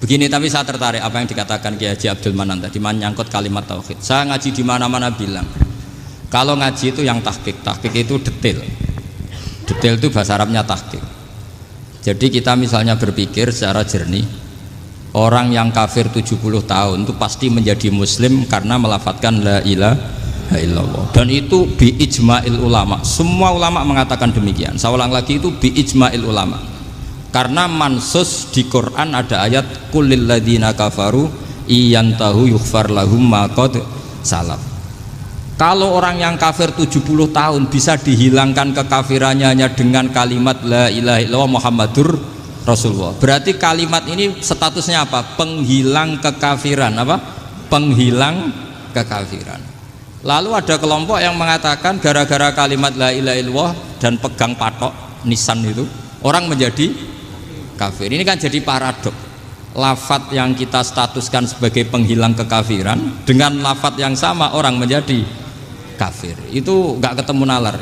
Begini, tapi saya tertarik apa yang dikatakan Kiai Haji Abdul Manan tadi menyangkut kalimat tauhid. Saya ngaji di mana-mana bilang, kalau ngaji itu yang tahqiq itu detail. Detail itu bahasa Arabnya tahqiq. Jadi kita misalnya berpikir secara jernih, orang yang kafir 70 tahun itu pasti menjadi muslim karena melafadzkan la ilaha illallah. Dan itu bi ijma'il ulama. Semua ulama mengatakan demikian. Saya ulang lagi, itu bi ijma'il ulama. Karena mansus di Quran ada ayat kulil ladina kafaru iyantahu yughfar lahum ma qad salaf. Kalau orang yang kafir 70 tahun bisa dihilangkan kekafirannya hanya dengan kalimat la ilaha illallah Muhammadur Rasulullah. Berarti kalimat ini statusnya apa? Penghilang kekafiran, apa? Penghilang kekafiran. Lalu ada kelompok yang mengatakan gara-gara kalimat la ilaha illallah dan pegang patok nisan itu orang menjadi kafir. Ini kan jadi paradok. Lafadz yang kita statuskan sebagai penghilang kekafiran dengan lafadz yang sama orang menjadi kafir. Itu nggak ketemu nalar.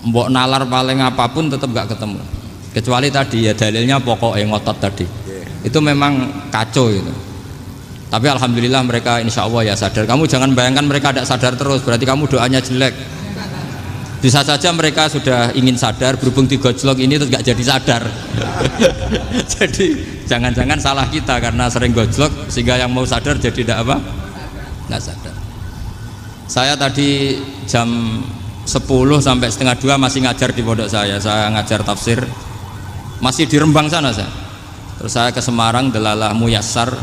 Mbok nalar paling apapun tetap nggak ketemu. Kecuali tadi ya dalilnya pokoknya ngotot tadi. Itu memang kacau itu. Tapi alhamdulillah mereka insya Allah ya sadar. Kamu jangan bayangkan mereka tidak sadar terus, berarti kamu doanya jelek. Bisa saja mereka sudah ingin sadar, berhubung digojlok ini terus nggak jadi sadar. Jadi jangan-jangan salah kita karena sering gojlok sehingga yang mau sadar jadi tidak apa? Nggak sadar. Saya tadi jam 10 sampai setengah 2 masih ngajar di pondok saya ngajar tafsir, masih di Rembang sana saya. Terus saya ke Semarang, Delalah Muyassar.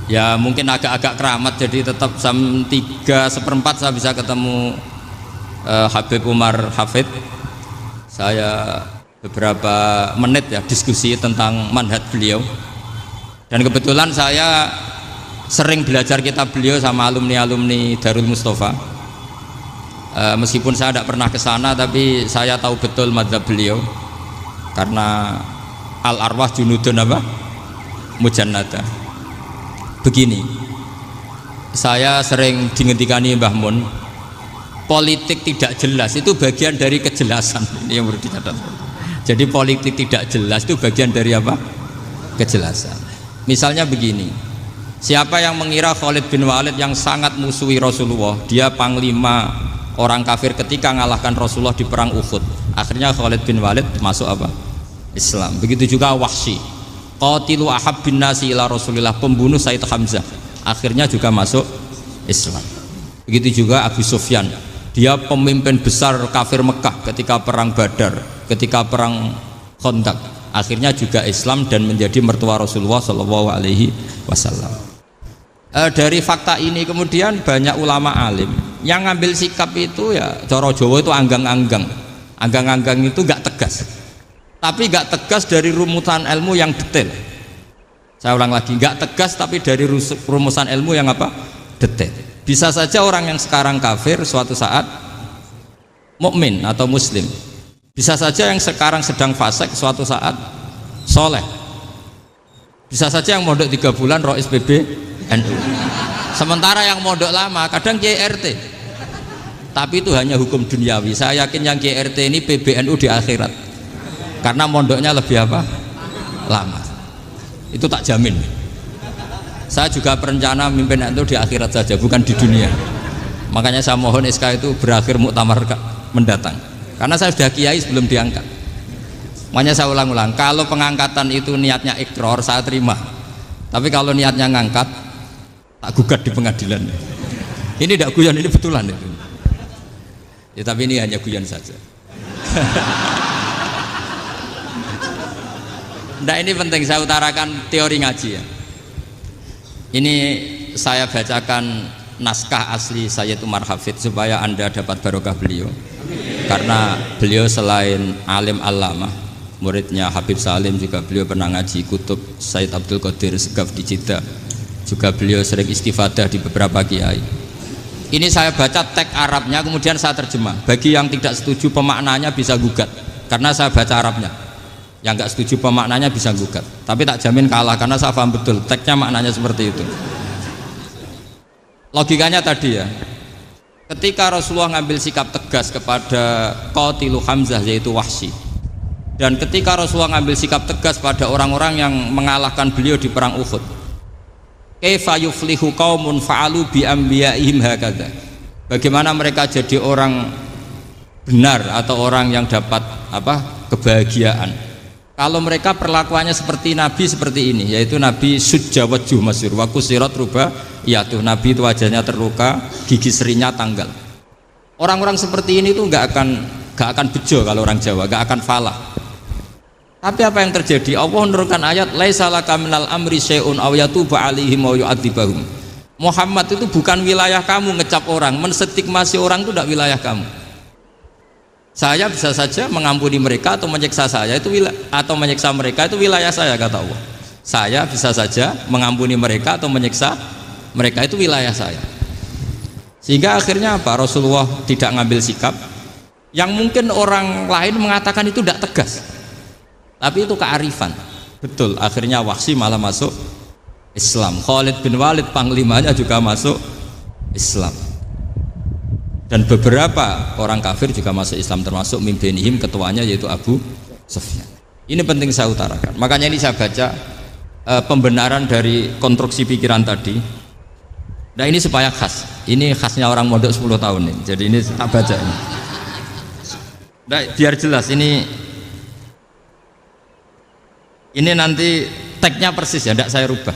Ya mungkin agak-agak keramat, jadi tetap jam 3:4 saya bisa ketemu Habib Umar Hafid. Saya beberapa menit ya diskusi tentang manhaj beliau, dan kebetulan saya sering belajar kitab beliau sama alumni Darul Mustafa. Meskipun saya tidak pernah ke sana, tapi saya tahu betul mazhab beliau karena al arwah junudun apa mujannada. Begini, saya sering dingetikani Mbah Mun, politik tidak jelas itu bagian dari kejelasan. Ini yang perlu dicatat. Jadi politik tidak jelas itu bagian dari apa? Kejelasan. Misalnya begini, siapa yang mengira Khalid bin Walid yang sangat musuhi Rasulullah, dia panglima orang kafir ketika ngalahkan Rasulullah di perang Uhud, akhirnya Khalid bin Walid masuk apa? Islam. Begitu juga Wahsy, qatilu ahabbin nasi ila Rasulillah, pembunuh Sayyid Hamzah, akhirnya juga masuk Islam. Begitu juga Abu Sufyan, dia pemimpin besar kafir Mekah ketika perang Badar, ketika perang Khandaq, akhirnya juga Islam dan menjadi mertua Rasulullah Shallallahu Alaihi Wasallam. Dari fakta ini kemudian banyak ulama alim yang ngambil sikap itu ya cara Jawa itu anggang-anggang. Anggang-anggang itu gak tegas, tapi gak tegas dari rumusan ilmu yang detail. Saya ulang lagi, gak tegas tapi dari rumusan ilmu yang apa? Detail. Bisa saja orang yang sekarang kafir suatu saat mukmin atau muslim. Bisa saja yang sekarang sedang fasik suatu saat soleh. Bisa saja yang mondok 3 bulan rois PBNU. Sementara yang mondok lama kadang Kiai RT. Tapi itu hanya hukum duniawi. Saya yakin yang Kiai RT ini PBNU di akhirat. Karena mondoknya lebih apa? Lama. Itu tak jamin. Saya juga berencana mimpin itu di akhirat saja, bukan di dunia. Makanya saya mohon SK itu berakhir muktamar mendatang. Karena saya sudah kiai sebelum diangkat. Makanya saya ulang-ulang, kalau pengangkatan itu niatnya ikrar, saya terima. Tapi kalau niatnya ngangkat, tak gugat di pengadilan. Ini tidak guyon, ini betulan itu. Ya, tapi ini hanya guyon saja. Nah, ini penting saya utarakan teori ngaji ya. Ini saya bacakan naskah asli Sayyid Umar Hafid supaya Anda dapat barokah beliau. Karena beliau selain alim allamah, muridnya Habib Salim, juga beliau pernah ngaji kutub Sayyid Abdul Qadir Segaf di Jeddah. Juga beliau sering istifadah di beberapa kiai. Ini saya baca teks Arabnya kemudian saya terjemah. Bagi yang tidak setuju pemaknanya bisa gugat, karena saya baca Arabnya. Yang nggak setuju pemaknanya bisa gugat, tapi tak jamin kalah karena saya paham betul teksnya maknanya seperti itu. Logikanya tadi ya, ketika Rasulullah ngambil sikap tegas kepada qatilu Hamzah yaitu Wahsy, Dan ketika Rasulullah ngambil sikap tegas pada orang-orang yang mengalahkan beliau di perang Uhud, kaifa yuflihu qaumun fa'alu bi anbiya'ihim hakadha, bagaimana mereka jadi orang benar atau orang yang dapat kebahagiaan kalau mereka perlakuannya seperti Nabi seperti ini, yaitu Nabi sujja wajhuh masyhur wa kusirat ruba, yaitu Nabi itu wajahnya terluka, gigi serinya tanggal. Orang-orang seperti ini tuh nggak akan bejo kalau orang Jawa, nggak akan falah. Tapi apa yang terjadi? Allah menurunkan ayat laisa laka minal amri syai'un aw yatuba 'alaihim aw yu'adzibahum. Muhammad itu bukan wilayah kamu ngecap orang, menstigmasi orang itu tidak wilayah kamu. Saya bisa saja mengampuni mereka atau menyiksa saya itu atau menyiksa mereka itu wilayah saya, kata Allah. Saya bisa saja mengampuni mereka atau menyiksa mereka itu wilayah saya. Sehingga akhirnya apa? Rasulullah tidak ngambil sikap yang mungkin orang lain mengatakan itu tidak tegas. Tapi itu kearifan. Betul, akhirnya Wahsy malah masuk Islam. Khalid bin Walid panglimanya juga masuk Islam. Dan beberapa orang kafir juga masuk Islam, termasuk mimbenihim, ketuanya yaitu Abu Sufyan. Ini penting saya utarakan. Makanya ini saya baca pembenaran dari konstruksi pikiran tadi. Nah ini supaya khas. Ini khasnya orang mondok 10 tahun nih. Jadi ini tak baca ini. Nah, biar jelas ini nanti tagnya persis ya, tidak saya rubah.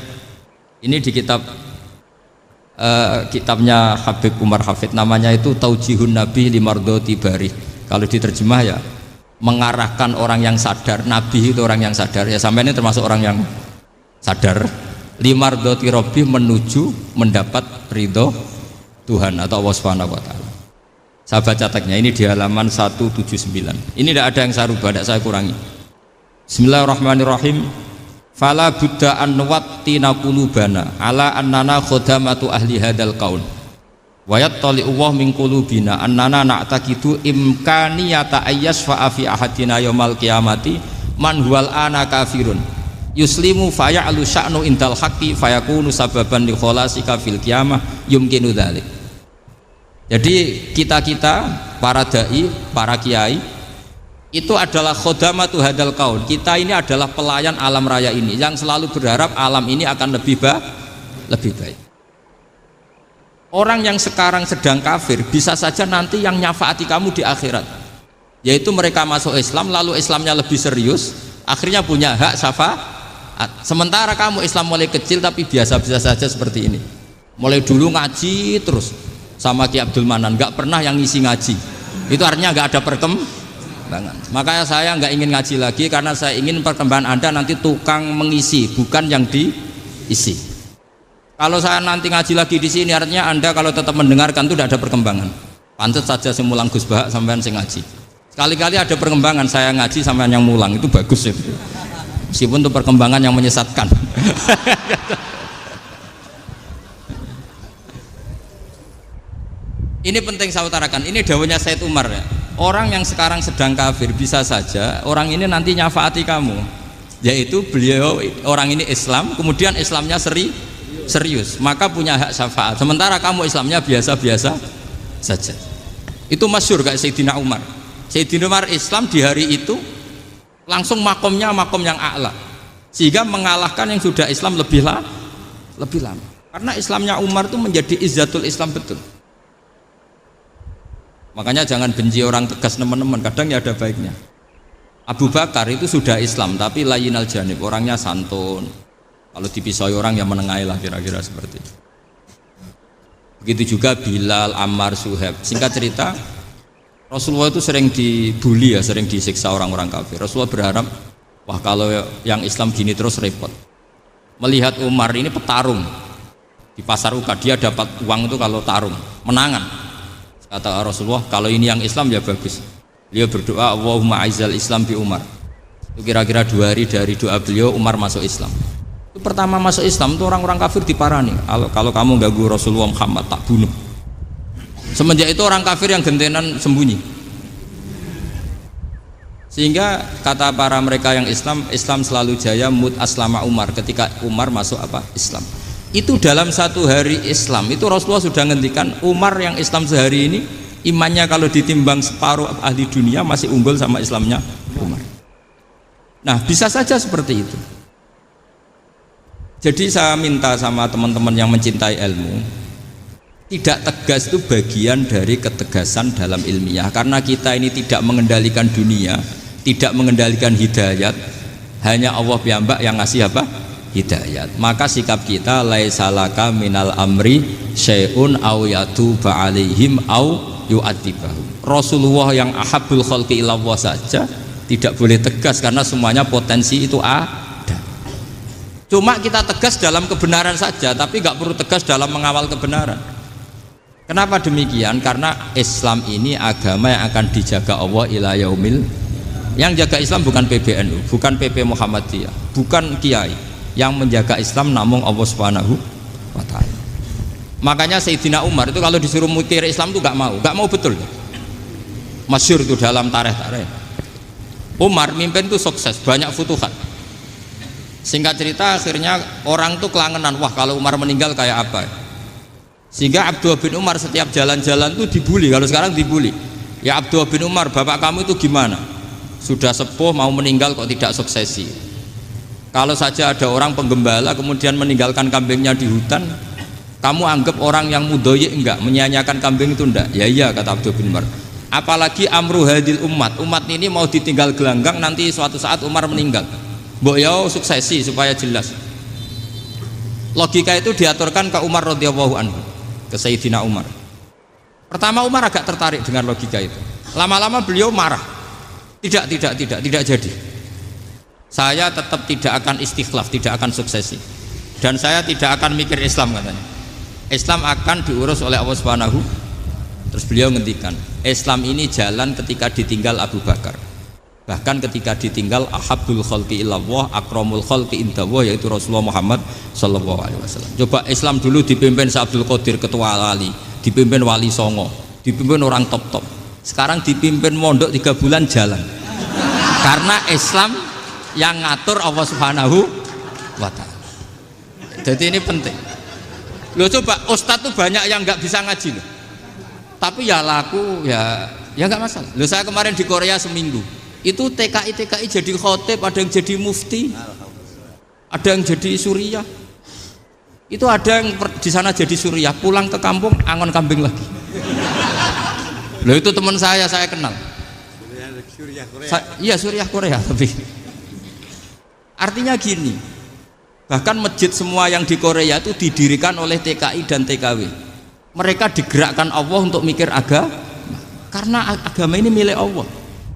Ini di kitabnya Habib Umar Hafid, namanya itu Taujihun Nabi Limardoti Bari. Kalau diterjemah ya mengarahkan orang yang sadar. Nabi itu orang yang sadar ya, sampai ini termasuk orang yang sadar. Limardoti Robbi, menuju mendapat ridho Tuhan atau Allah Subhanahu wa Ta'ala. Saya baca tagnya ini di halaman 179. Ini tidak ada yang saya rubah, tidak saya kurangi. Bismillahirrahmanirrahim. Fala buddha an nuwattina qulubana ala annana khodamatu ahli hadal qaul wa yattali Allah min qulubina annana na'taqidu imkaniyata ayyasfa fi ahadina yaumal qiyamati man huwal ana kafirun yuslimu faya'lu sya'nu indal haqqi fayakunu sababan li kholasika fil qiyamah yumkinu dzalik. Jadi kita para dai, para kiai itu adalah khodamatu hadal kaun. Kita ini adalah pelayan alam raya ini yang selalu berharap alam ini akan lebih baik. Orang yang sekarang sedang kafir bisa saja nanti yang nyafaati kamu di akhirat, yaitu mereka masuk Islam lalu Islamnya lebih serius, akhirnya punya hak syafaat. Sementara kamu Islam mulai kecil tapi biasa-biasa saja seperti ini, mulai dulu ngaji terus sama Ki Abdul Manan, nggak pernah yang ngisi ngaji, itu artinya nggak ada perkembangan. Makanya saya nggak ingin ngaji lagi karena saya ingin perkembangan Anda nanti tukang mengisi, bukan yang diisi. Kalau saya nanti ngaji lagi di sini, artinya Anda kalau tetap mendengarkan itu tidak ada perkembangan. Pantes saja saya mulang Gus Bahak sampean sing ngaji. Sekali-kali ada perkembangan, saya ngaji sampean yang mulang, itu bagus itu. Meskipun itu perkembangan yang menyesatkan. Ini penting saya utarakan. Ini dawuhnya Said Umar ya. Orang yang sekarang sedang kafir bisa saja orang ini nanti nyafaati kamu, yaitu beliau orang ini Islam, kemudian Islamnya serius, maka punya hak syafaat. Sementara kamu Islamnya biasa-biasa saja. Itu masyhur kayak Sayyidina Umar. Sayyidina Umar Islam di hari itu langsung makomnya makom yang a'la, sehingga mengalahkan yang sudah Islam lebih lama. Karena Islamnya Umar itu menjadi izzatul Islam betul. Makanya jangan benci orang tegas teman-teman, kadang ya ada baiknya. Abu Bakar itu sudah Islam tapi layinal janib, orangnya santun. Kalau dipisahi orang yang menengahi lah, kira-kira seperti itu. Begitu juga Bilal, Ammar, Suhaib. Singkat cerita, Rasulullah itu sering dibully ya, sering disiksa orang-orang kafir. Rasulullah berharap, wah kalau yang Islam gini terus repot. Melihat Umar ini petarung di pasar Uka, dia dapat uang itu kalau tarung, menangan. Kata Rasulullah, kalau ini yang Islam ya bagus. Beliau berdoa, Allahumma aizal Islam bi Umar. Itu kira-kira 2 hari dari doa beliau, Umar masuk Islam. Itu pertama masuk Islam itu orang-orang kafir diparani. Kalau kamu ganggu Rasulullah Muhammad tak bunuh. Semenjak itu orang kafir yang gentenan sembunyi. Sehingga kata para mereka yang Islam selalu jaya mut aslama Umar, ketika Umar masuk Islam. Itu dalam 1 hari Islam itu Rasulullah sudah ngendikan Umar yang Islam sehari ini imannya kalau ditimbang separuh ahli dunia masih unggul sama Islamnya Umar. Nah, bisa saja seperti itu. Jadi saya minta sama teman-teman yang mencintai ilmu, tidak tegas itu bagian dari ketegasan dalam ilmiah, karena kita ini tidak mengendalikan dunia, tidak mengendalikan hidayat, hanya Allah piyambak yang ngasih apa? Hidayat. Maka sikap kita laisa laka minal amri syai'un aw yatuba alaihim aw yu'adzibahum. Rasulullah yang ahabbul khalqi ilallah saja tidak boleh tegas karena semuanya potensi itu ada. Cuma kita tegas dalam kebenaran saja, tapi nggak perlu tegas dalam mengawal kebenaran. Kenapa demikian? Karena Islam ini agama yang akan dijaga Allah ila yaumil. Yang jaga Islam bukan PBNU, bukan PP Muhammadiyah, bukan kiai. Yang menjaga Islam namun Allah Subhanahu wa ta'ala. Makanya Sayyidina Umar itu kalau disuruh mikir Islam itu nggak mau betul. Masyhur itu dalam tarikh-tarikh. Umar mimpin itu sukses, banyak futuhat. Singkat cerita akhirnya orang tuh kelangenan, wah kalau Umar meninggal kayak apa. Sehingga Abdullah bin Umar setiap jalan-jalan tuh dibully, kalau sekarang dibully. Ya Abdullah bin Umar, bapak kamu itu gimana? Sudah sepuh mau meninggal kok tidak suksesi. Kalau saja ada orang penggembala kemudian meninggalkan kambingnya di hutan, kamu anggap orang yang mudoyik enggak, menyanyiakan kambing itu enggak? Ya iya, kata Abdullah bin Umar. Apalagi amru hadil umat ini mau ditinggal gelanggang, nanti suatu saat Umar meninggal. Mbok yo suksesi supaya jelas. Logika itu diaturkan ke Umar radhiyallahu anhu, ke Sayyidina Umar. Pertama Umar agak tertarik dengan logika itu. Lama-lama beliau marah. Tidak jadi. Saya tetap tidak akan istikhlaf, tidak akan suksesi, dan saya tidak akan mikir Islam, katanya. Islam akan diurus oleh Allah Subhanahu. Terus beliau ngendikan, Islam ini jalan ketika ditinggal Abu Bakar, bahkan ketika ditinggal ahabbul khalqi ilallah akramul khalqi indallah, yaitu Rasulullah Muhammad sallallahu alaihi wasallam. Coba Islam dulu dipimpin Abdul Qadir ketua wali, dipimpin Wali Songo, dipimpin orang top. Sekarang dipimpin mondok 3 bulan jalan. Karena Islam yang ngatur Allah Subhanahu wa ta'ala. Jadi ini penting. Loh coba ustadz tuh banyak yang nggak bisa ngaji loh. Tapi ya laku ya nggak masalah. Loh saya kemarin di Korea seminggu. Itu TKI jadi khotib, ada yang jadi mufti, ada yang jadi suriah. Itu ada yang di sana jadi suriah, pulang ke kampung angon kambing lagi. Loh itu teman saya kenal. Suriah Korea. Iya suriah Korea tapi. Artinya gini, bahkan masjid semua yang di Korea itu didirikan oleh TKI dan TKW. Mereka digerakkan Allah untuk mikir agama, karena agama ini milik Allah.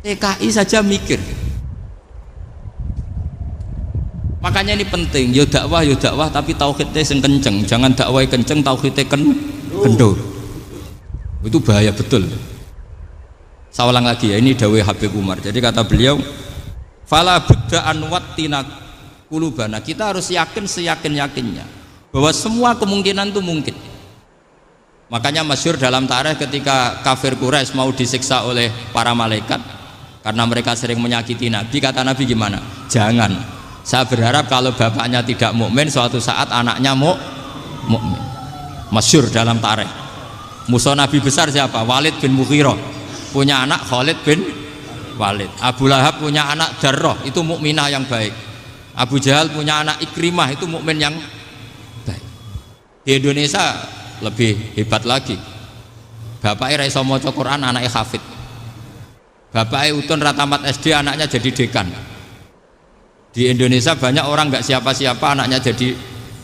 TKI saja mikir. Makanya ini penting, yo dakwah tapi tauhidnya sing kenceng, jangan dakwah kenceng tauhidnya kendor. Itu bahaya betul. Saya ulang lagi ya, ini dawuh Habib Umar. Jadi kata beliau, fala budda an wattina qulubana, kita harus yakin seyakin-yakinnya bahwa semua kemungkinan itu mungkin. Makanya masyhur dalam tarikh ketika kafir Quraisy mau disiksa oleh para malaikat karena mereka sering menyakiti Nabi, kata Nabi gimana? Jangan. Saya berharap kalau bapaknya tidak mukmin, suatu saat anaknya mukmin. Masyhur dalam tarikh. Musuh Nabi besar siapa? Walid bin Mughirah. Punya anak Khalid bin Walid. Abu Lahab punya anak Darrah, itu mukminah yang baik. Abu Jahal punya anak Ikrimah, itu mukmin yang baik. Di Indonesia lebih hebat lagi. Bapaknya ra iso maca Quran, anaknya hafid. Bapaknya utun ratamat SD, anaknya jadi dekan. Di Indonesia banyak orang nggak siapa-siapa, anaknya jadi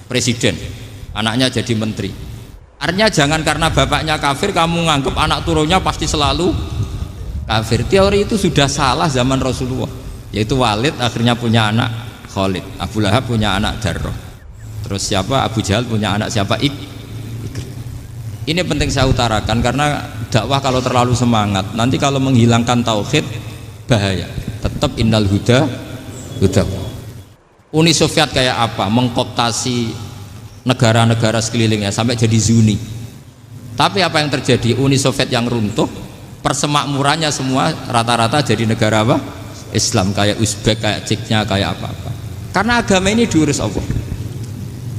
presiden, anaknya jadi menteri. Artinya jangan karena bapaknya kafir kamu nganggep anak turunnya pasti selalu kafir. Teori itu sudah salah zaman Rasulullah. Yaitu Walid akhirnya punya anak Khalid, Abu Lahab punya anak Darrah, terus siapa? Abu Jahal punya anak siapa? Ini penting saya utarakan karena dakwah kalau terlalu semangat nanti kalau menghilangkan tauhid bahaya. Tetap innal huda. Uni Soviet kayak apa? Mengkooptasi negara-negara sekelilingnya sampai jadi Zuni. Tapi apa yang terjadi? Uni Soviet yang runtuh, persemakmurannya semua rata-rata jadi negara apa? Islam, kayak Uzbek, kayak Ceknya, kayak apa-apa. Karena agama ini diurus Allah.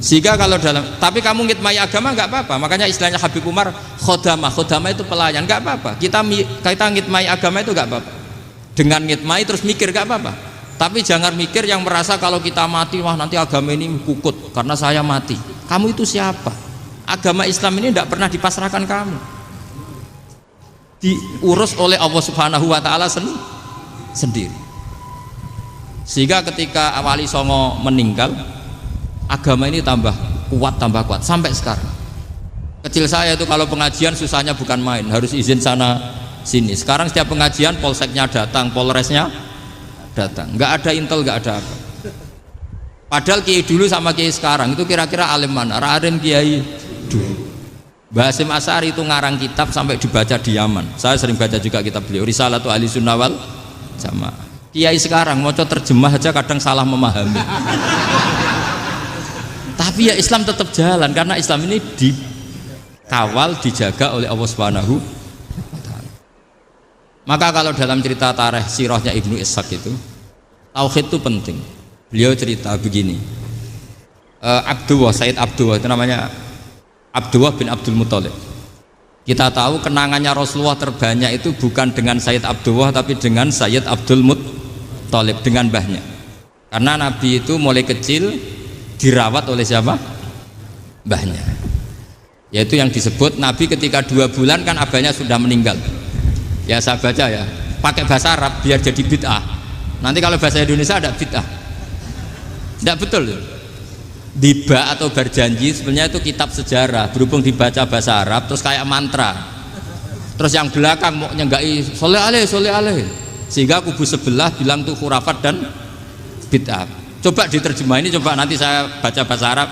Sehingga kalau tapi kamu ngitmai agama nggak apa-apa. Makanya istilahnya Habib Umar khodamah itu pelayan, nggak apa-apa. Kita ngitmai agama itu nggak apa-apa. Dengan ngitmai terus mikir nggak apa-apa. Tapi jangan mikir yang merasa kalau kita mati, wah nanti agama ini kukut karena saya mati. Kamu itu siapa? Agama Islam ini tidak pernah dipasrahkan kamu, diurus oleh Allah Subhanahu wa Ta'ala sendiri. Sehingga ketika Wali Songo meninggal, agama ini tambah kuat sampai sekarang. Kecil saya itu kalau pengajian susahnya bukan main, harus izin sana sini. Sekarang setiap pengajian polseknya datang, polresnya datang, nggak ada intel, nggak ada apa. Padahal kiai dulu sama kiai sekarang itu kira-kira alim mana? Raden kiai dulu. Mbah Hasyim Asy'ari itu ngarang kitab sampai dibaca di Yaman. Saya sering baca juga kitab beliau, Risalatu Ahli Sunnah wal Jamaah. Kiai sekarang mau terjemah aja kadang salah memahami. Tapi ya Islam tetap jalan karena Islam ini dikawal, dijaga oleh Allah Subhanahu wa Ta'ala. Maka kalau dalam cerita tarikh sirahnya Ibnu Ishaq itu, tauhid itu penting. Beliau cerita begini, Sayyid Abdullah itu namanya Abdullah bin Abdul Muthalib. Kita tahu kenangannya Rasulullah terbanyak itu bukan dengan Sayyid Abdullah tapi dengan Sayyid Abdul Muthalib, dengan mbahnya. Karena Nabi itu mulai kecil dirawat oleh siapa? Mbahnya. Yaitu yang disebut Nabi ketika 2 bulan kan abahnya sudah meninggal. Ya saya baca ya, pakai bahasa Arab biar jadi bid'ah. Nanti kalau bahasa Indonesia ada bid'ah. Tidak betul. Diba atau berjanji sebenarnya itu kitab sejarah, berhubung dibaca bahasa Arab terus kayak mantra. Terus yang belakang mau nyenggai soleh aleh, sehingga kubu sebelah bilang itu khurafat dan bid'ah. Coba diterjemah ini, coba nanti saya baca bahasa Arab.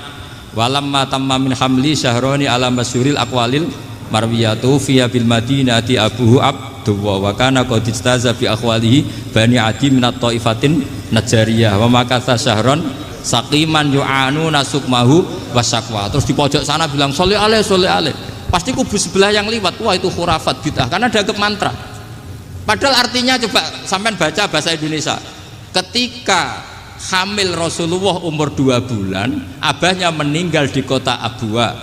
Walamma tamma min hamli syahroni ala masyuril aqwalil marwiyatu fiya bil madinati abuhu abdullah wa kana qad istaza bi akhwalihi bani adi minat taifatin najariyah wa makatha syahron saqiman yu'anu nasukmahu wasakwa. Terus di pojok sana bilang sholli alaihi, pasti kubu sebelah yang liwat, wah itu khurafat bid'ah karena dianggap mantra. Padahal artinya coba sampean baca bahasa Indonesia, ketika hamil Rasulullah umur 2 bulan, abahnya meninggal di kota Abwa.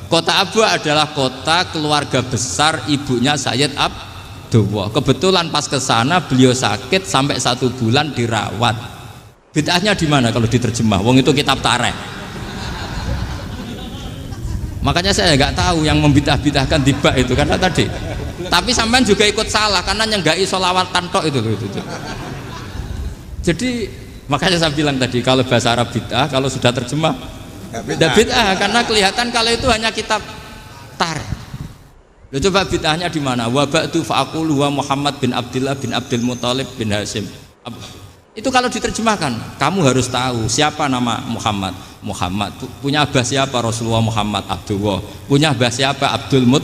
Kota Abwa adalah kota keluarga besar ibunya Sayyid Abdullah. Kebetulan pas ke sana beliau sakit sampai 1 bulan dirawat. Bid'ahnya di mana kalau diterjemah? Wong itu kitab tarikh. Makanya saya nggak tahu yang membid'ah-bid'ahkan tiba itu karena tadi. Tapi sampean juga ikut salah karena nyenggai sholawat tantok itu. Jadi makanya saya bilang tadi kalau bahasa Arab bid'ah, kalau sudah terjemah tidak bid'ah karena kelihatan kalau itu hanya kitab tarikh. Loh, coba bid'ahnya di mana? Wa ba'du fa'aqulu wa Muhammad bin Abdullah bin Abdul Muthalib bin Hasyim. Itu kalau diterjemahkan, kamu harus tahu siapa nama Muhammad. Muhammad punya abah siapa? Rasulullah Muhammad Abdullah. Punya abah siapa? Abdul Mut.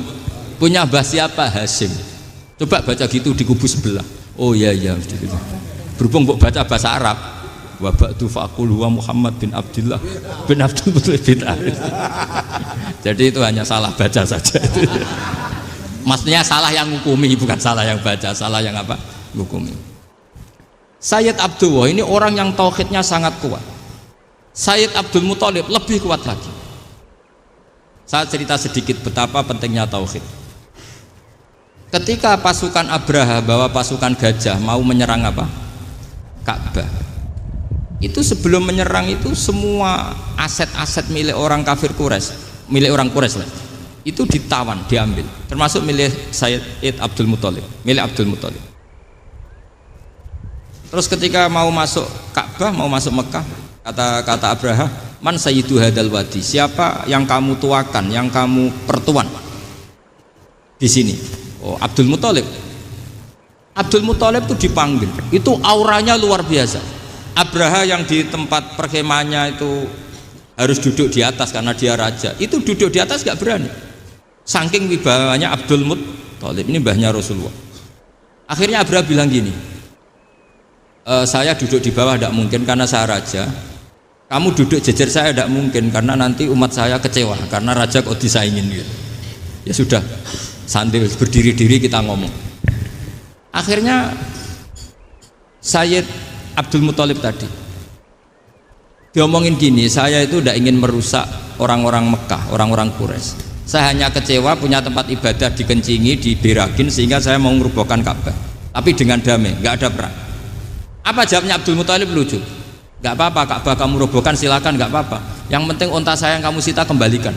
Punya abah siapa? Hasyim. Coba baca gitu di kubu sebelah. Oh iya berhubung baca bahasa Arab. Wa ba'du fa'aqulu wa Muhammad bin Abdullah bin Abdul Muthalib bin Jadi itu hanya salah baca saja itu. Maksudnya salah yang ngukumi, bukan salah yang baca, salah yang apa? Ngukumi. Sayyid Abdullah ini orang yang tauhidnya sangat kuat. Sayyid Abdul Muthalib lebih kuat lagi. Saya cerita sedikit betapa pentingnya tauhid. Ketika pasukan Abraha bawa pasukan gajah mau menyerang apa? Ka'bah. Itu sebelum menyerang itu semua aset-aset milik orang kafir Quraisy, milik orang Quraisy lah, itu ditawan, diambil, termasuk milik Sayyid Abdul Muthalib, milik Abdul Muthalib. Terus ketika mau masuk Ka'bah, mau masuk Mekah, kata Abraha, man sayyidu hadal wadi, siapa yang kamu tuakan, yang kamu pertuan di sini? Oh, Abdul Muthalib. Abdul Muthalib itu dipanggil, itu auranya luar biasa. Abraha yang di tempat perkemahannya itu harus duduk di atas karena dia raja, itu duduk di atas gak berani, saking wibawanya Abdul Muthalib, ini mbahnya Rasulullah. Akhirnya Abraha bilang gini, saya duduk di bawah tidak mungkin karena saya raja, kamu duduk jejer saya tidak mungkin karena nanti umat saya kecewa karena raja kok disaingin gitu. Ya sudah, sambil berdiri-diri kita ngomong. Akhirnya Sayyid Abdul Muthalib tadi diomongin gini, saya itu tidak ingin merusak orang-orang Mekah, orang-orang Quraisy. Saya hanya kecewa punya tempat ibadah dikencingi, diberakin, sehingga saya mau merubuhkan Ka'bah, tapi dengan damai, nggak ada perang. Apa jawabnya Abdul Muthalib? Lucu. Gak apa-apa, Ka'bah kamu robohkan silakan, gak apa-apa. Yang penting unta saya yang kamu sita kembalikan.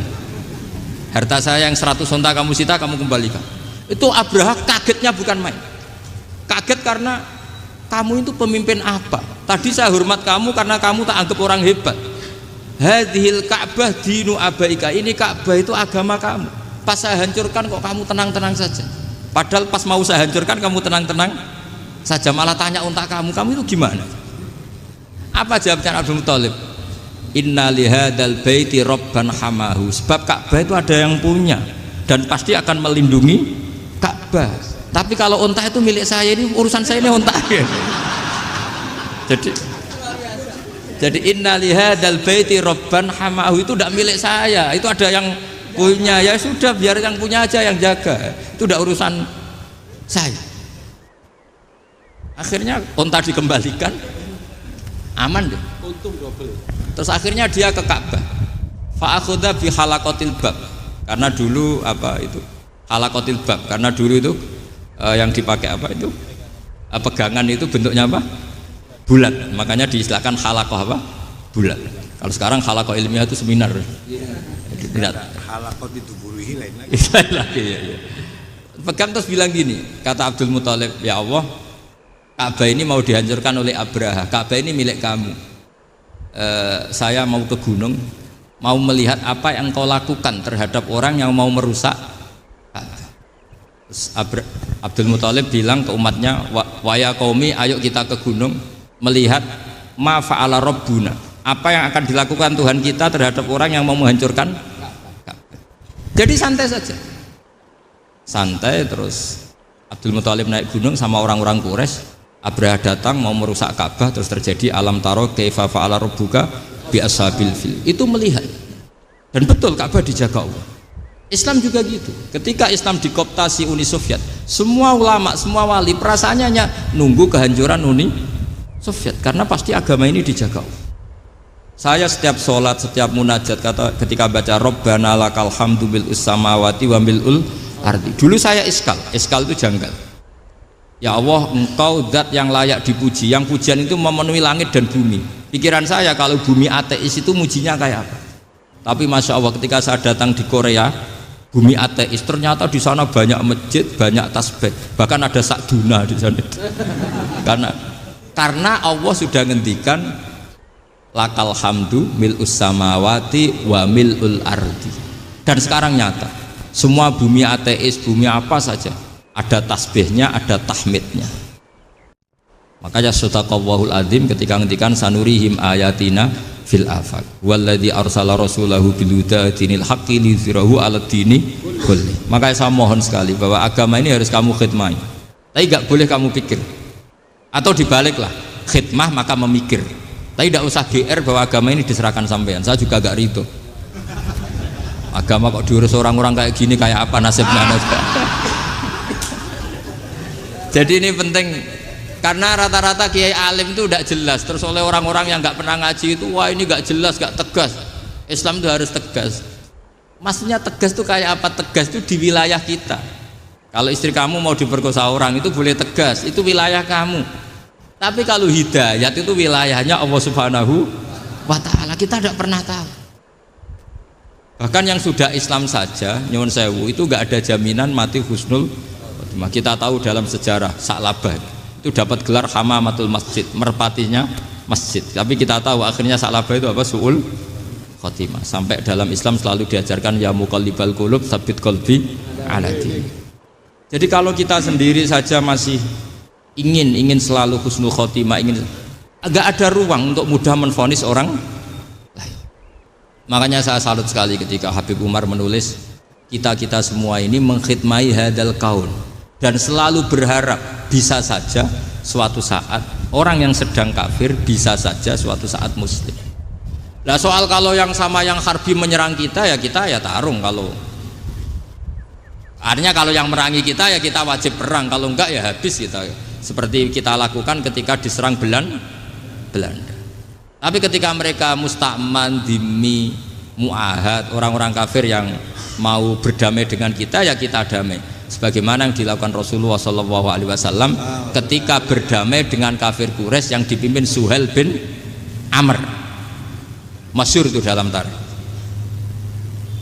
Harta saya yang 100 unta kamu sita kamu kembalikan. Itu Abraha kagetnya bukan main. Kaget karena kamu itu pemimpin apa? Tadi saya hormat kamu karena kamu tak anggap orang hebat. Hadhil Ka'bah dinu abaika. Ini Ka'bah itu agama kamu. Pas saya hancurkan kok kamu tenang-tenang saja. Padahal pas mau saya hancurkan kamu tenang-tenang saja, malah tanya unta kamu itu gimana? Apa jawabnya Abdul Muthalib? Inna lihadal baiti robban hamahu. Sebab Ka'bah itu ada yang punya dan pasti akan melindungi Ka'bah. Tapi kalau unta itu milik saya, ini urusan saya, ini unta. Jadi inna lihadal baiti robban hamahu itu tidak milik saya, itu ada yang punya. Ya sudah, biar yang punya aja yang jaga, itu udah urusan saya. Akhirnya unta dikembalikan, aman deh, untung double. Terus akhirnya dia ke Ka'bah, fa'akhudha bi halaqatil bab, karena dulu apa itu halaqatil bab, karena dulu itu yang dipakai apa itu pegangan itu bentuknya apa, bulat, makanya diistilahkan halaqah apa, bulat. Kalau sekarang halaqah ilmiah itu seminar. Tidak. Halaqah ditubuhi lain lagi. Lain lagi ya. Pegang terus bilang gini, kata Abdul Muthalib, ya Allah, Ka'bah ini mau dihancurkan oleh Abraha. Ka'bah ini milik kamu. Saya mau ke gunung, mau melihat apa yang kau lakukan terhadap orang yang mau merusak Ka'bah. Abdul Muthalib bilang ke umatnya, wa ya qaumi, ayo kita ke gunung melihat ma fa'ala rabbuna, apa yang akan dilakukan Tuhan kita terhadap orang yang mau menghancurkan Ka'bah. Jadi santai saja, santai. Terus Abdul Muthalib naik gunung sama orang-orang Quraisy. Abraha datang mau merusak Ka'bah, terus terjadi alam taro kaifa fa'ala rabbuka bi ashabil fil. Itu melihat, dan betul Ka'bah dijaga Allah. Islam juga gitu. Ketika Islam dikooptasi Uni Soviet, semua ulama, semua wali perasaannya hanya nunggu kehancuran Uni Soviet, karena pasti agama ini dijaga Allah. Saya setiap sholat, setiap munajat, ketika baca Rabbana lakal hamdu bil samawati wa mil'ul ardi. Dulu saya iskal itu janggal. Ya Allah, engkau zat yang layak dipuji, yang pujian itu memenuhi langit dan bumi. Pikiran saya kalau bumi ateis itu mujinya kayak apa? Tapi Masya Allah, ketika saya datang di Korea, bumi ateis, ternyata di sana banyak masjid, banyak tasbih, bahkan ada sakduna di sana. Karena Allah sudah ngendikan lakal hamdu mil'us samawati wa mil'ul ardi. Dan sekarang nyata, semua bumi ateis, bumi apa saja, ada tasbihnya, ada tahmidnya. Makanya sadaqallahul adzim ketika ngendikan sanurihim ayatina fil afaq walladzi arsala rasulahu bil huda dinil haqqi liyuzhirahu 'alad dini kulli. Makanya saya mohon sekali bahwa agama ini harus kamu khidmah. Tapi enggak boleh kamu pikir. Atau dibaliklah, khidmah maka memikir. Tapi tidak usah GR bahwa agama ini diserahkan sampean. Saya juga agak ridho. Agama kok diurus orang-orang kayak gini, kayak apa nasibnya? Jadi ini penting, karena rata-rata kiai alim itu tidak jelas. Terus oleh orang-orang yang nggak pernah ngaji itu, wah ini nggak jelas, nggak tegas. Islam itu harus tegas. Maksudnya tegas itu kayak apa? Tegas itu di wilayah kita. Kalau istri kamu mau diperkosa orang itu boleh tegas, itu wilayah kamu. Tapi kalau hidayat itu wilayahnya Allah Subhanahu wa Ta'ala, kita tidak pernah tahu. Bahkan yang sudah Islam saja, nyuwun sewu, itu nggak ada jaminan mati husnul. Kita tahu dalam sejarah Sa'labah itu dapat gelar hamamatul masjid, merpatinya masjid. Tapi kita tahu akhirnya Sa'labah itu apa? Su'ul khotimah. Sampai dalam Islam selalu diajarkan ya muqallibal qulub tsabbit qalbi ala dini. Jadi kalau kita sendiri saja masih ingin selalu husnul khotimah, agak ada ruang untuk mudah menvonis orang lain. Makanya saya salut sekali ketika Habib Umar menulis kita semua ini mengkhidmai hadal kaun, dan selalu berharap bisa saja suatu saat orang yang sedang kafir bisa saja suatu saat muslim. Nah soal kalau yang sama yang harbi menyerang kita ya tarung. Kalau artinya kalau yang merangi kita ya kita wajib perang, kalau enggak ya habis kita. Seperti kita lakukan ketika diserang Belanda. Tapi ketika mereka musta'man, dhimmi, mu'ahad, orang-orang kafir yang mau berdamai dengan kita ya kita damai. sebagaimana yang dilakukan Rasulullah SAW ketika berdamai dengan kafir Quraisy yang dipimpin Suhail bin Amr, masyhur itu dalam tarikh.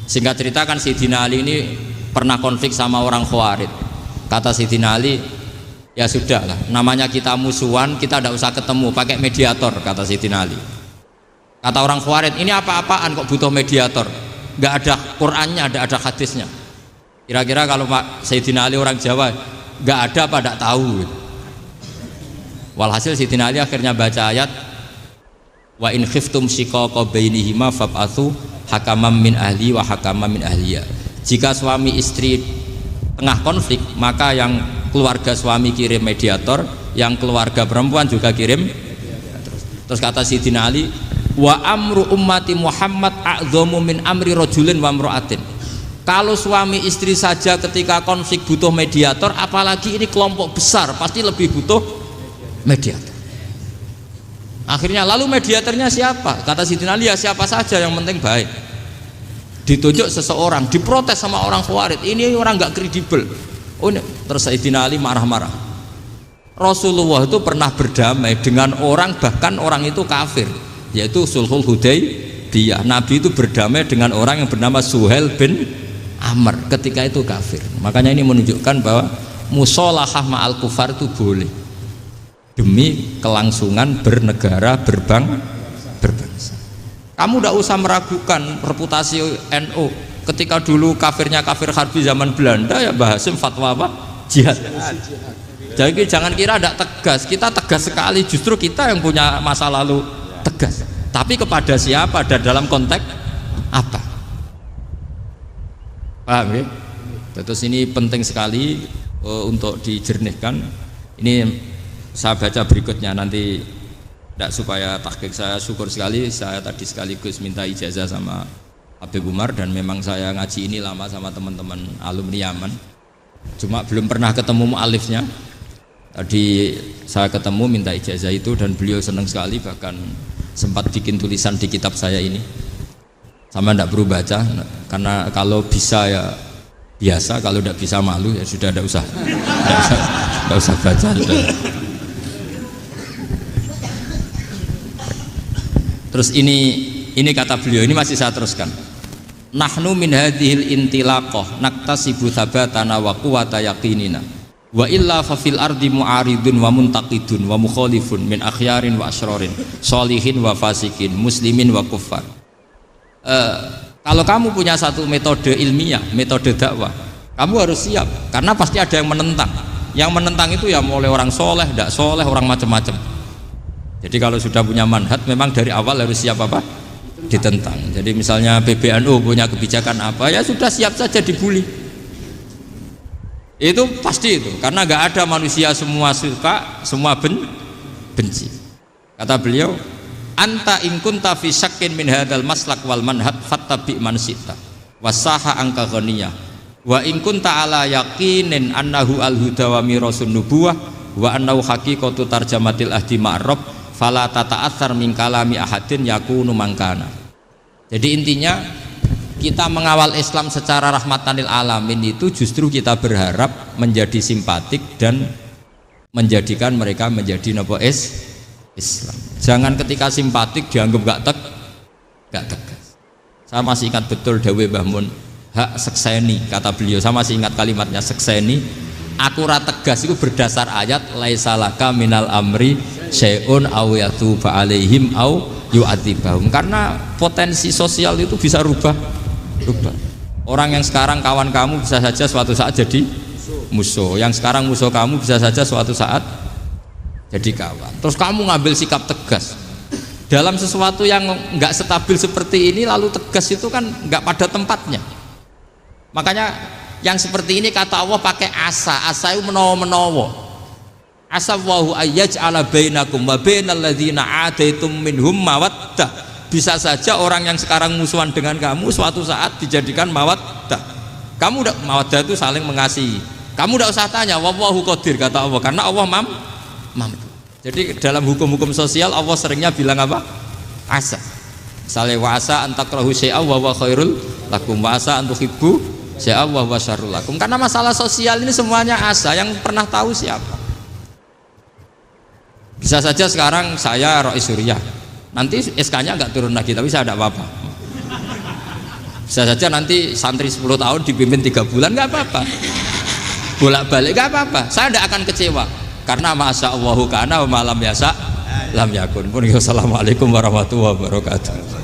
Singkat cerita kan Sayyidina Ali ini pernah konflik sama orang Khawarij. Kata Sayyidina Ali, ya sudahlah, namanya kita musuhan, kita tidak usah ketemu, pakai mediator, kata Sayyidina Ali. Kata orang Khawarij, ini apa-apaan kok butuh mediator, nggak ada Qur'annya, ada hadisnya. Kira-kira kalau Pak Sayyidina Ali orang Jawa, nggak ada apa tidak tahu gitu. Walhasil Sayyidina Ali akhirnya baca ayat wa in khiftum shiqaqa bainihima fab'atsu hakaman min ahli wa hakaman min ahliya. Jika suami istri tengah konflik, maka yang keluarga suami kirim mediator, yang keluarga perempuan juga kirim. Terus kata Sayyidina Ali, wa amru ummati Muhammad a'dhamu min amri rajulin wa imra'atin. Kalau suami istri saja ketika konflik butuh mediator, apalagi ini kelompok besar pasti lebih butuh mediator. Akhirnya lalu mediatornya siapa? Kata Sayyidina Ali, ya siapa saja yang penting baik. Ditunjuk seseorang, diprotes sama orang Khawarij, ini orang nggak kredibel. Oh, terus Sayyidina Ali marah-marah. Rasulullah itu pernah berdamai dengan orang, bahkan orang itu kafir, yaitu Sulhul Hudaybiyah. Nabi itu berdamai dengan orang yang bernama Suhail bin Amr, ketika itu kafir. Makanya ini menunjukkan bahwa musolahah ma'al kufar itu boleh demi kelangsungan bernegara, berbangsa. Kamu tidak usah meragukan reputasi NU. Ketika dulu kafirnya kafir harbi zaman Belanda, ya Mbah Hasim fatwa apa? Jihad. Jadi jangan kira tidak tegas, kita tegas sekali. Justru kita yang punya masa lalu tegas. Tapi kepada siapa dan dalam konteks apa? Paham ya? Terus ini penting sekali untuk dijernihkan. Ini saya baca berikutnya nanti. Tidak supaya tahqiq, saya syukur sekali, saya tadi sekaligus minta ijazah sama Habib Umar, dan memang saya ngaji ini lama sama teman-teman alumni Yaman, cuma belum pernah ketemu mu'alifnya. Tadi saya ketemu minta ijazah itu dan beliau senang sekali, bahkan sempat bikin tulisan di kitab saya ini. Sama tidak perlu baca, karena kalau bisa ya biasa, kalau tidak bisa malu ya sudah, tidak usah baca. Terus ini kata beliau, ini masih saya teruskan. Nahnu min hadhil intilaqah naktasibu thabatana wa quwwata yaqinina wa illa fa fil ardi mu'aridun wa muntaqidun wa mukhalifun min akhyarin wa asyrarin sholihin wa fasikin muslimin wa kuffar. Kalau kamu punya satu metode ilmiah, metode dakwah, kamu harus siap, karena pasti ada yang menentang. Yang menentang itu ya mulai orang soleh, tidak soleh, orang macam-macam. Jadi kalau sudah punya manhaj, memang dari awal harus siap apa? Ditentang. Jadi misalnya PBNU punya kebijakan apa, ya sudah siap saja dibully. Itu pasti itu, karena nggak ada manusia semua suka, semua benci. Kata beliau, anta in kunta fi syakkin min hadzal maslak wal manhaj fattabi man syi'ta wasaha angka ghaniyah wa in kunta ala yaqinin annahu al huda wa mirasun nubuwah wa annahu haqiqatu tarjamatil ahdi ma'rab fala tata'atsar min kalami ahadin yakunu mangkana. Jadi intinya kita mengawal Islam secara rahmatanil alamin itu justru kita berharap menjadi simpatik dan menjadikan mereka menjadi nopo Islam. Jangan ketika simpatik dianggap gak tegas. Saya masih ingat betul dawuh Mbah Mun, hak sekseni, kata beliau, saya masih ingat kalimatnya, sekseni akurat tegas itu berdasar ayat laisalaka minal amri syai'un aw yatuba alaihim aw yu'adzibahum, karena potensi sosial itu bisa rubah. Orang yang sekarang kawan kamu bisa saja suatu saat jadi musuh, yang sekarang musuh kamu bisa saja suatu saat jadi kawan. Terus kamu ngambil sikap tegas dalam sesuatu yang nggak stabil seperti ini, lalu tegas itu kan nggak pada tempatnya. Makanya yang seperti ini kata Allah pakai asa itu menawa-menawa. Asa wahu ayyaj'ala bainakum wa bainal ladzina ataitum minhum mawaddah. Bisa saja orang yang sekarang musuhan dengan kamu suatu saat dijadikan mawaddah. Kamu udah mawaddah itu saling mengasihi. Kamu udah usah tanya, wallahu qadir, kata Allah, karena Allah mampu. Jadi dalam hukum-hukum sosial Allah seringnya bilang apa? Asa. Misalnya wa asa an takrahu syai'an wa huwa khairul lakum wa asa an tuhibbu Allah wa syarrul lakum. Karena masalah sosial ini semuanya asa, yang pernah tahu siapa? Bisa saja sekarang saya Rois Surya, nanti SK-nya nggak turun lagi, tapi saya tidak apa-apa. Bisa saja nanti santri 10 tahun dipimpin 3 bulan, nggak apa-apa. Bolak-balik nggak apa-apa. Saya tidak akan kecewa, karena masya Allahu kana wa malam yasa lam yakun. Assalamualaikum warahmatullahi wabarakatuh.